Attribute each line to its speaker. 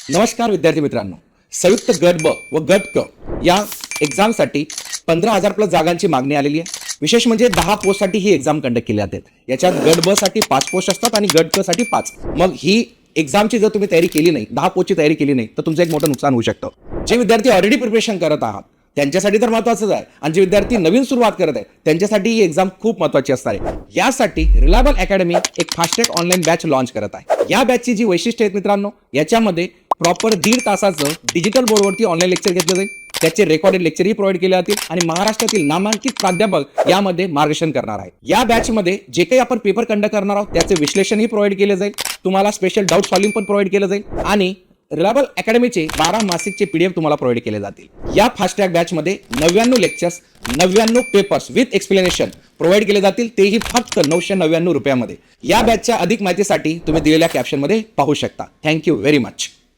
Speaker 1: नमस्कार विद्यार्थी मित्रांनो, संयुक्त गट ब व गट क या एक्झामसाठी 15,000 प्लस जागांची मागणी आलेली आहे. विशेष म्हणजे 10 पोस्टसाठी ही एक्झाम कंडक्ट केली जाते. याच्यात गट ब साठी 5 पोस्ट असतात आणि गट क साठी 5. मग ही एक्झामची जर तुम्ही तयारी केली नाही, 10 पोस्टची तयारी केली नाही, तर तुमचं एक मोठं नुकसान होऊ शकतं. जे विद्यार्थी ऑलरेडी प्रिपरेशन करत आहात त्यांच्यासाठी तर महत्त्वाचंच आहे, आणि जे विद्यार्थी नवीन सुरुवात करत आहे त्यांच्यासाठी ही एक्झाम खूप महत्त्वाची असणार आहे. यासाठी रिलायबल अकॅडमी एक fast track online batch launch करत आहे. या बॅचची जी वैशिष्ट्य आहेत मित्रांनो, याच्यामध्ये प्रॉपर 1.5 तासाचं डिजिटल बोर्डवरती ऑनलाईन लेक्चर घेतलं जाईल. त्याचे रेकॉर्डेड लेक्चरही प्रोव्हाइड केले जातील आणि महाराष्ट्रातील नामांकित प्राध्यापक यामध्ये मार्गदर्शन करणार आहेत. या बॅचमध्ये जे काही आपण पेपर कंडक्ट करणार आहोत त्याचे विश्लेषणही प्रोव्हाइड केले जाईल. तुम्हाला स्पेशल डाऊट सॉल्विंग पण प्रोव्हाइड केलं जाईल आणि रिलायबल अकॅडमीचे 12 मासिकचे PDF तुम्हाला प्रोव्हाइड केले जातील. या फास्ट ट्रॅक बॅचमध्ये 99 lectures, 99 papers with explanation provide केले जातील, तेही फक्त 999 रुपयामध्ये. या बॅचच्या अधिक माहितीसाठी तुम्ही दिलेल्या कॅप्शनमध्ये पाहू शकता. Thank you very much.